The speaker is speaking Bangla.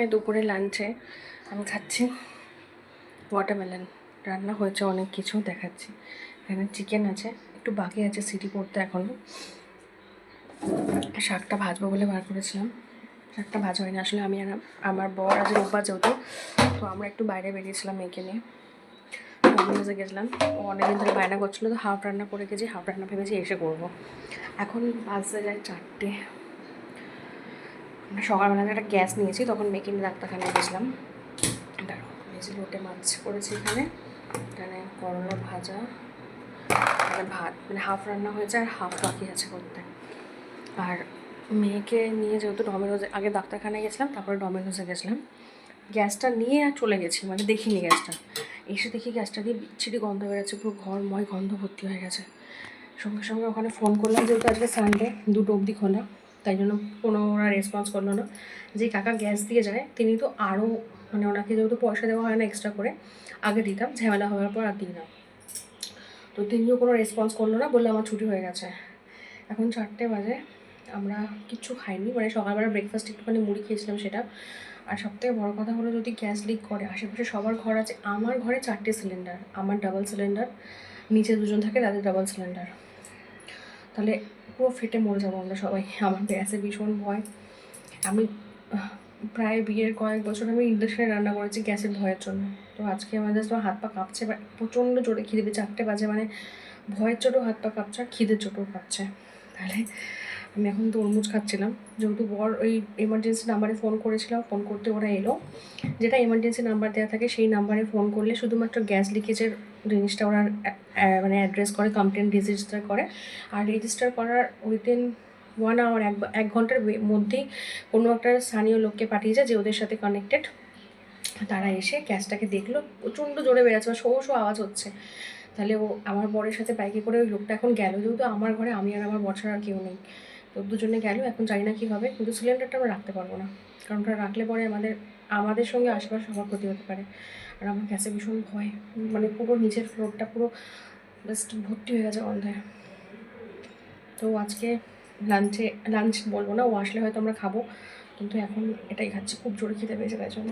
দুপুরে লাঞ্চে আমি খাচ্ছি ওয়াটারমেলন। রান্না হয়েছে অনেক কিছু, দেখাচ্ছি। এখানে চিকেন আছে, একটু বাকি আছে সিটি করতে এখনও। শাকটা ভাজবো বলে বার করেছিলাম, শাকটা ভাজা হয়নি আসলে। আমি আর আমার বর আজ রোববার যেহেতু, তো আমরা একটু বাইরে বেরিয়েছিলাম মেয়েকে নিয়ে, ডমিনোজে গেছিলাম। ও অনেকদিন ধরে বায়না করছিলো, তো হাফ রান্না করে গেছি, হাফ রান্না ভেবেছি এসে করবো। এখন বাজতে যায় 4টে। সকালবেলা একটা গ্যাস নিয়েছি, তখন মেয়েকে নিয়ে ডাক্তারখানায় গেছিলাম। ভেজি লোটে মাছ করেছি এখানে, এখানে করলা ভাজা, আর ভাত, মানে হাফ রান্না হয়েছে আর হাফ বাকি আছে করতে। আর মেয়েকে নিয়ে যেহেতু ডমিনোজে আগে ডাক্তারখানায় গেছিলাম, তারপরে ডমিনোজে গেছিলাম। গ্যাসটা নিয়ে আর চলে গেছি, মানে দেখিনি গ্যাসটা। এসে দেখি গ্যাসটা দিয়ে বিচ্ছিরি গন্ধ বেরোচ্ছে, পুরো ঘরময় গন্ধ ভর্তি হয়ে গেছে। সঙ্গে সঙ্গে ওখানে ফোন করলাম, যেহেতু আজকে সানডে 2টো অবধি খোলা, তাই জন্য কোনো ওরা রেসপন্স করলো না। যে কাকা গ্যাস দিয়ে যায় তিনি তো আরও, মানে ওনাকে যেহেতু পয়সা দেওয়া হয় না এক্সট্রা করে, আগে দিতাম, ঝামেলা হওয়ার পর আর দিই না, তো তিনিও কোনো রেসপন্স করলো না, বললে আমার ছুটি হয়ে গেছে। এখন 4টে বাজে, আমরা কিচ্ছু খাইনি, মানে সকালবেলা ব্রেকফাস্ট একটুখানি মুড়ি খেয়েছিলাম সেটা। আর সবথেকে বড়ো কথা হলো, যদি গ্যাস লিক করে, আশেপাশে সবার ঘর আছে, আমার ঘরে 4টে সিলিন্ডার, আমার ডাবল সিলিন্ডার, নিচে 2জন থাকে তাদের ডাবল সিলিন্ডার, তাহলে পুরো ফেটে মরে যাবো আমরা সবাই। আমার গ্যাসে ভীষণ ভয়। আমি প্রায় বিয়ের কয়েক বছর আমি ইন্ডাকশানে রান্না করেছি গ্যাসের ভয়ের জন্য। তো আজকে আমাদের তো হাত পা কাঁপছে, প্রচণ্ড জোরে খিদে পেয়েছে। 4টে বাজে, মানে ভয়ের চোটেও হাত পা কাঁপছে আর খিদের চোটেও কাঁপছে। তাহলে আমি এখন তরমুজ খাচ্ছিলাম, যেহেতু বর ওই এমার্জেন্সি নাম্বারে ফোন করেছিলাম, ফোন করতে ওরা এলো। যেটা এমার্জেন্সি নাম্বার দেওয়া থাকে সেই নাম্বারে ফোন করলে শুধুমাত্র গ্যাস লিকেজের জিনিসটা ওরা মানে অ্যাড্রেস করে, কমপ্লেন রেজিস্টার করে। আর রেজিস্টার করার উইদিন 1 আওয়ার, 1 ঘন্টার মধ্যেই কোনো একটা স্থানীয় লোককে পাঠিয়েছে যে ওদের সাথে কানেক্টেড। তারা এসে গ্যাসটাকে দেখলো, প্রচণ্ড জোরে বেড়েছে, শো শো আওয়াজ হচ্ছে। তাহলে ও আমার বরের সাথে বাইকে করে ওই লোকটা এখন গেল, যেহেতু আমার ঘরে আমি আর আমার বর ছাড়া আর কেউ নেই, তো দুজনে গেল। এখন জানি না কী হবে, কিন্তু সিলিন্ডারটা আমরা রাখতে পারবো না, কারণ ওটা রাখলে পরে আমাদের সঙ্গে আশেপাশে সবার ক্ষতি হতে পারে। আর আমার গ্যাসে ভীষণ ভয়, মানে পুরো নিচের ফ্লোরটা পুরো জাস্ট ভর্তি হয়ে গেছে গন্ধে। তো আজকে লাঞ্চ বলবো না, ও আসলে হয়তো আমরা খাবো, কিন্তু এখন এটাই খাচ্ছি, খুব জোরে খিদে পেয়েছে তাই জন্য।